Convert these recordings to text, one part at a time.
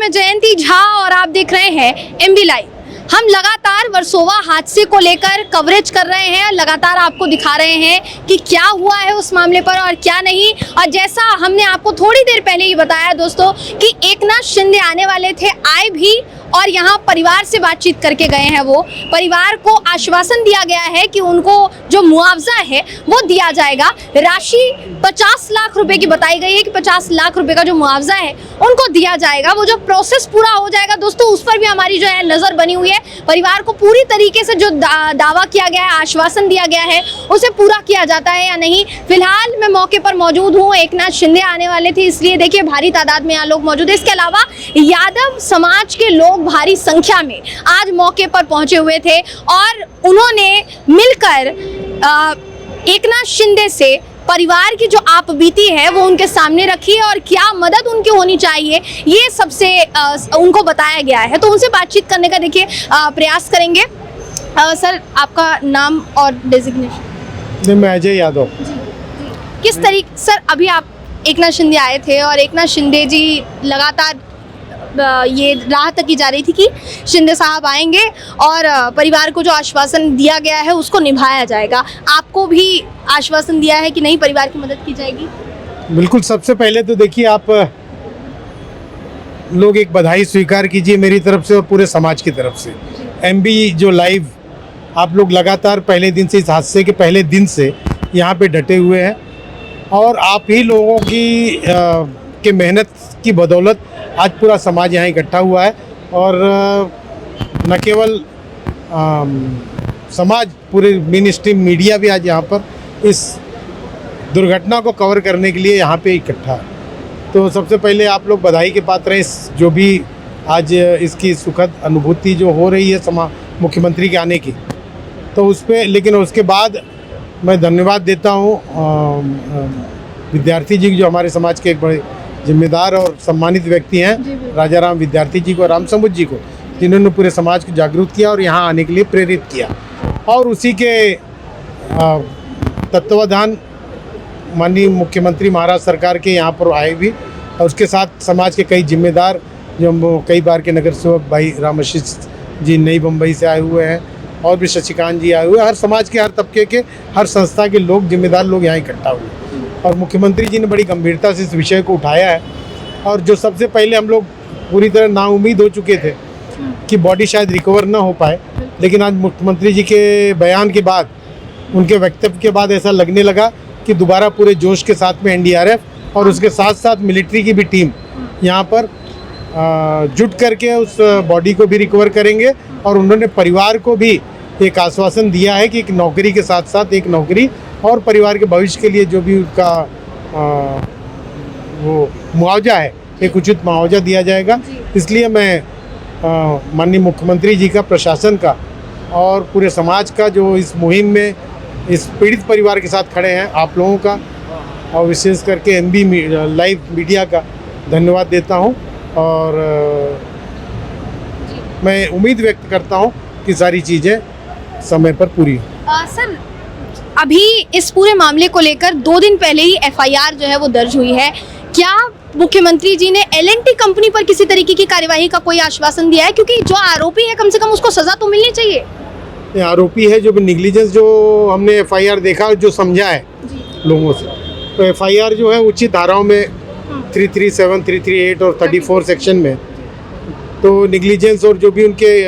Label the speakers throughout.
Speaker 1: मैं जयंती झा और आप देख रहे हैं एमबी लाइव। हम लगातार वर्सोवा हादसे को लेकर कवरेज कर रहे हैं, लगातार आपको दिखा रहे हैं कि क्या हुआ है उस मामले पर और क्या नहीं। और जैसा हमने आपको थोड़ी देर पहले ही बताया दोस्तों कि एकनाथ शिंदे आने वाले थे, आए भी और यहाँ परिवार से बातचीत करके गए हैं। वो परिवार को आश्वासन दिया गया है कि उनको जो मुआवजा है वो दिया जाएगा। राशि 50 लाख रुपए की बताई गई है कि 50 लाख रुपए का जो मुआवजा है उनको दिया जाएगा। वो जो प्रोसेस पूरा हो जाएगा दोस्तों, उस पर भी हमारी जो है नज़र बनी हुई है। परिवार को पूरी तरीके से जो दावा किया गया है, आश्वासन दिया गया है, उसे पूरा किया जाता है या नहीं। फिलहाल मैं मौके पर मौजूद हूँ। एकनाथ शिंदे आने वाले थे, इसलिए देखिए भारी तादाद में यहाँ लोग मौजूद है। इसके अलावा यादव समाज के लोग भारी संख्या में आज मौके पर पहुंचे हुए थे और उन्होंने मिलकर एकनाथ शिंदे से परिवार की जो आपबीती है वो उनके सामने रखी है और क्या मदद उनकी होनी चाहिए ये सबसे उनको बताया गया है। तो उनसे बातचीत करने का देखिए प्रयास करेंगे। सर, आपका नाम और डेजिग्नेशन?
Speaker 2: मैं अजय यादव।
Speaker 1: किस तरीके सर, अभी आप एकनाथ शिंदे आए थे और एकनाथ शिंदे जी लगातार ये राह तक की जा रही थी कि शिंदे साहब आएंगे और परिवार को जो आश्वासन दिया गया है उसको निभाया जाएगा। आपको भी आश्वासन दिया है कि नहीं, परिवार की मदद की जाएगी?
Speaker 2: बिल्कुल। सबसे पहले तो देखिए, आप लोग एक बधाई स्वीकार कीजिए मेरी तरफ से और पूरे समाज की तरफ से। एमबी जो लाइव आप लोग लगातार पहले दिन से, इस हादसे के पहले दिन से यहाँ पे डटे हुए हैं और आप ही लोगों की के मेहनत की बदौलत आज पूरा समाज यहाँ इकट्ठा हुआ है। और न केवल समाज, पूरे मेन स्ट्रीम मीडिया भी आज यहाँ पर इस दुर्घटना को कवर करने के लिए यहाँ पे इकट्ठा है। तो सबसे पहले आप लोग बधाई के पात्र हैं। इस जो भी आज इसकी सुखद अनुभूति जो हो रही है मुख्यमंत्री के आने की, तो उस पर, लेकिन उसके बाद मैं धन्यवाद देता हूँ विद्यार्थी जी, जो हमारे समाज के एक बड़े जिम्मेदार और सम्मानित व्यक्ति हैं, राजाराम विद्यार्थी जी को, राम समुद्र जी को, जिन्होंने पूरे समाज को जागरूक किया और यहाँ आने के लिए प्रेरित किया। और उसी के तत्वाधान माननीय मुख्यमंत्री महाराष्ट्र सरकार के यहाँ पर आए भी, और उसके साथ समाज के कई जिम्मेदार, जो कई बार के नगर सेवक भाई रामाशीष जी नई बम्बई से आए हुए हैं, और भी शशिकांत जी आए हुए हैं। हर समाज के, हर तबके के, हर संस्था के लोग, जिम्मेदार लोग यहाँ इकट्ठा हुए और मुख्यमंत्री जी ने बड़ी गंभीरता से इस विषय को उठाया है। और जो सबसे पहले हम लोग पूरी तरह नाउम्मीद हो चुके थे कि बॉडी शायद रिकवर ना हो पाए, लेकिन आज मुख्यमंत्री जी के बयान के बाद, उनके वक्तव्य के बाद ऐसा लगने लगा कि दोबारा पूरे जोश के साथ में एनडीआरएफ और उसके साथ साथ मिलिट्री की भी टीम यहाँ पर जुट करके उस बॉडी को भी रिकवर करेंगे। और उन्होंने परिवार को भी एक आश्वासन दिया है कि एक नौकरी के साथ साथ एक नौकरी और परिवार के भविष्य के लिए जो भी उनका वो मुआवजा है, एक उचित मुआवजा दिया जाएगा। इसलिए मैं माननीय मुख्यमंत्री जी का, प्रशासन का और पूरे समाज का, जो इस मुहिम में इस पीड़ित परिवार के साथ खड़े हैं, आप लोगों का और विशेष करके एमबी लाइव मीडिया का धन्यवाद देता हूं। और मैं उम्मीद व्यक्त करता हूं कि सारी चीज़ें समय पर पूरी हों।
Speaker 1: सर, अभी इस पूरे मामले को लेकर 2 दिन पहले ही एफआईआर जो है वो दर्ज हुई है। क्या मुख्यमंत्री जी ने एल&टी कंपनी पर किसी तरीके की कार्यवाही का कोई आश्वासन दिया है? क्योंकि जो आरोपी है, कम से कम उसको सजा तो मिलनी चाहिए।
Speaker 2: आरोपी है जो निगलिजेंस, जो हमने एफआईआर देखा, जो समझा है लोगों से, तो एफआईआर जो है उचित धाराओं में 337, 338 और 34 सेक्शन में, तो निगलिजेंस और जो भी उनके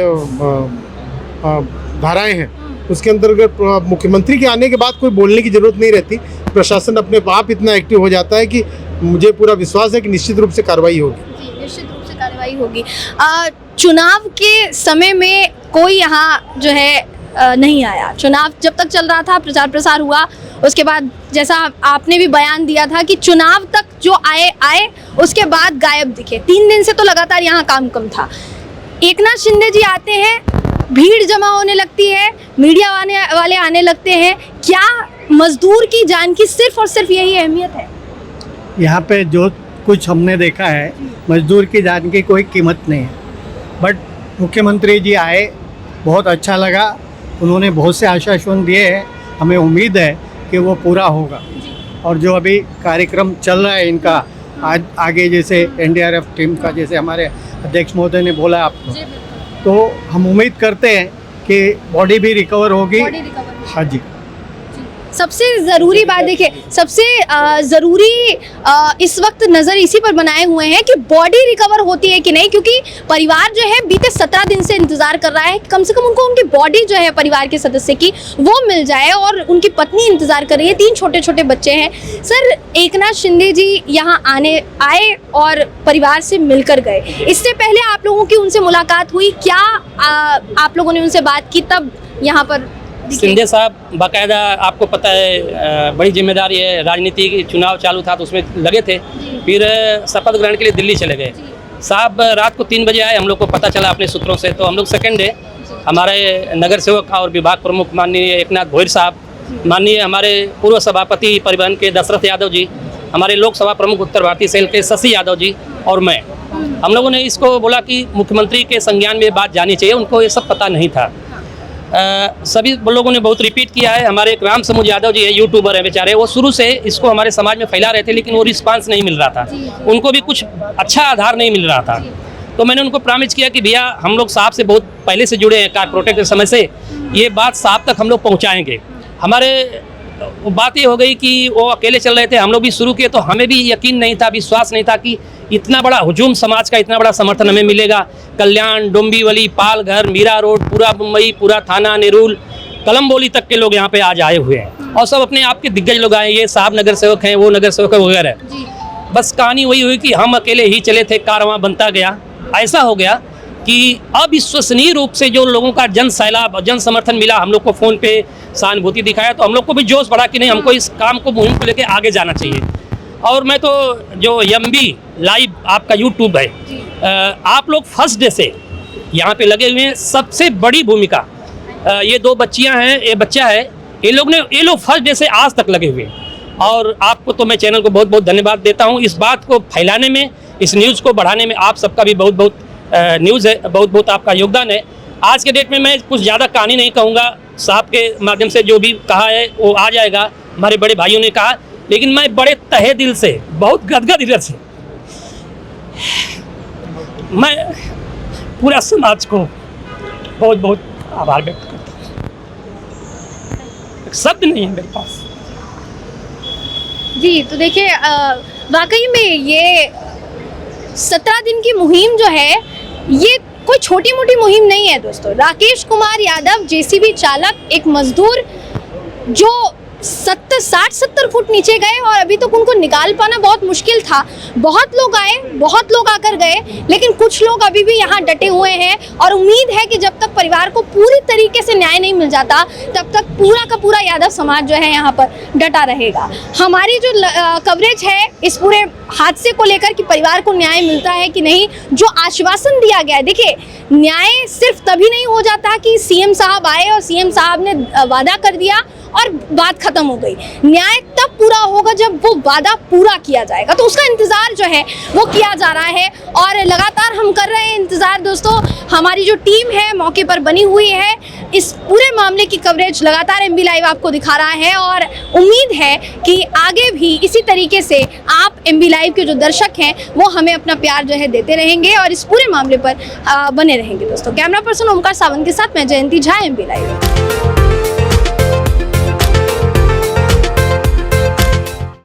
Speaker 2: धाराएं हैं उसके अंतर्गत मुख्यमंत्री के आने के बाद कोई बोलने की जरूरत नहीं रहती। प्रशासन अपने आप इतना एक्टिव हो जाता है कि मुझे पूरा विश्वास है कि निश्चित रूप से कार्रवाई होगी।
Speaker 1: जी, निश्चित रूप से कार्रवाई होगी। चुनाव के समय में कोई यहाँ जो है नहीं आया। चुनाव जब तक चल रहा था, प्रचार प्रसार हुआ, उसके बाद जैसा आपने भी बयान दिया था कि चुनाव तक जो आए उसके बाद गायब दिखे। 3 दिन से तो लगातार यहाँ काम कम था। एकनाथ शिंदे जी आते हैं, भीड़ जमा होने लगती है, मीडिया वाले आने लगते हैं। क्या मजदूर की जान की सिर्फ और सिर्फ यही अहमियत है?
Speaker 3: यहाँ पे जो कुछ हमने देखा है, मजदूर की जान की कोई कीमत नहीं है। बट मुख्यमंत्री जी आए, बहुत अच्छा लगा। उन्होंने बहुत से आश्वासन दिए हैं, हमें उम्मीद है कि वो पूरा होगा। और जो अभी कार्यक्रम चल रहा है इनका, आज आगे जैसे एनडीआरएफ टीम का, जैसे हमारे अध्यक्ष महोदय ने बोला आपको, तो हम उम्मीद करते हैं कि बॉडी भी रिकवर होगी। हाँ जी।
Speaker 1: सबसे ज़रूरी बात देखिए, सबसे ज़रूरी इस वक्त नज़र इसी पर बनाए हुए हैं कि बॉडी रिकवर होती है कि नहीं, क्योंकि परिवार जो है बीते 17 दिन से इंतज़ार कर रहा है कम से कम उनको उनकी बॉडी जो है परिवार के सदस्य की वो मिल जाए, और उनकी पत्नी इंतज़ार कर रही है, 3 छोटे छोटे बच्चे हैं। सर, एकनाथ शिंदे जी यहाँ आए और परिवार से मिलकर गए, इससे पहले आप लोगों की उनसे मुलाकात हुई क्या? आप लोगों ने उनसे बात की तब यहाँ पर?
Speaker 4: शिंदे साहब बाकायदा, आपको पता है बड़ी जिम्मेदारी है, राजनीति की चुनाव चालू था तो उसमें लगे थे, फिर शपथ ग्रहण के लिए दिल्ली चले गए। साहब रात को 3 बजे आए, हम लोग को पता चला अपने सूत्रों से, तो हम लोग सेकंड डे हमारे नगर सेवक और विभाग प्रमुख माननीय एकनाथ भोईर साहब, माननीय हमारे पूर्व सभापति परिवहन के दशरथ यादव जी, हमारे लोकसभा प्रमुख उत्तर भारतीय सेल के शशि यादव जी और मैं, हम लोगों ने इसको बोला कि मुख्यमंत्री के संज्ञान में बात जानी चाहिए, उनको ये सब पता नहीं था। सभी लोगों ने बहुत रिपीट किया है। हमारे एक राम समूह यादव जी है, यूट्यूबर है बेचारे, वो शुरू से इसको हमारे समाज में फैला रहे थे, लेकिन वो रिस्पांस नहीं मिल रहा था, उनको भी कुछ अच्छा आधार नहीं मिल रहा था। तो मैंने उनको प्रॉमिस किया कि भैया हम लोग साहब से बहुत पहले से जुड़े हैं, कारपोरेटर के समय से, ये बात साहब तक हम लोग पहुँचाएँगे। हमारे बात ये हो गई कि वो अकेले चल रहे थे, हम लोग भी शुरू किए, तो हमें भी यकीन नहीं था, विश्वास नहीं था कि इतना बड़ा हुजूम समाज का इतना बड़ा समर्थन हमें मिलेगा। कल्याण, डोंबिवली, पालघर, मीरा रोड, पूरा मुंबई, पूरा थाना, नेरुल, कलम्बोली तक के लोग यहाँ पे आज आए हुए हैं, और सब अपने आप के दिग्गज लोग आए, ये साहब नगर सेवक हैं, वो नगर सेवक है वगैरह। बस कहानी वही हुई कि हम अकेले ही चले थे, कारवां बनता गया। ऐसा हो गया कि अविश्वसनीय रूप से जो लोगों का जन सैलाब, जन समर्थन मिला, हम लोग को फ़ोन पे सहानुभूति दिखाया, तो हम लोग को भी जोश बढ़ा कि नहीं, हमको इस काम को, मुहिम को लेकर आगे जाना चाहिए। और मैं तो जो एमबी लाइव आपका यूट्यूब है, आप लोग फर्स्ट डे से यहाँ पे लगे हुए हैं, सबसे बड़ी भूमिका ये 2 बच्चियाँ हैं, ये बच्चा है, ये लोग फर्स्ट डे से आज तक लगे हुए हैं। और आपको तो मैं चैनल को बहुत बहुत धन्यवाद देता हूँ, इस बात को फैलाने में, इस न्यूज़ को बढ़ाने में आप सबका भी बहुत बहुत न्यूज़ है, बहुत बहुत आपका योगदान है। आज के डेट में मैं कुछ ज़्यादा कहानी नहीं कहूँगा, साहब के माध्यम से जो भी कहा है वो आ जाएगा, हमारे बड़े भाइयों ने कहा, लेकिन मैं बड़े तहे दिल से, बहुत गदगद हृदय से मैं पूरा समाज को बहुत बहुत आभार व्यक्त करता हूँ, शब्द नहीं है मेरे पास।
Speaker 1: जी, तो देखिए वाकई में ये 17 दिन की मुहिम जो है, ये कोई छोटी मोटी मुहिम नहीं है दोस्तों। राकेश कुमार यादव जेसीबी चालक, एक मजदूर जो 60-70 फुट नीचे गए, और अभी तक उनको निकाल पाना बहुत मुश्किल था। बहुत लोग आए, बहुत लोग आकर गए, लेकिन कुछ लोग अभी भी यहाँ डटे हुए हैं, और उम्मीद है कि जब तक परिवार को पूरी तरीके से न्याय नहीं मिल जाता, तब तक पूरा का पूरा यादव समाज जो है यहाँ पर डटा रहेगा। हमारी जो कवरेज है इस पूरे हादसे को लेकर कि परिवार को न्याय मिलता है कि नहीं, जो आश्वासन दिया गया है, देखिए न्याय सिर्फ तभी नहीं हो जाता कि सीएम साहब आए और सीएम साहब ने वादा कर दिया और बात खत्म हो गई। न्याय तब पूरा होगा जब वो वादा पूरा किया जाएगा, तो उसका इंतजार जो है वो किया जा रहा है, और लगातार हम कर रहे हैं इंतजार दोस्तों। हमारी जो टीम है मौके पर बनी हुई है, इस पूरे मामले की कवरेज लगातार एमबी लाइव आपको दिखा रहा है, और उम्मीद है कि आगे भी इसी तरीके से आप एमबी लाइव के जो दर्शक हैं वो हमें अपना प्यार जो है देते रहेंगे, और इस पूरे मामले पर बने रहेंगे दोस्तों। कैमरा पर्सन ओमकार सावंत के साथ मैं जयंती झा, एमबी लाइव।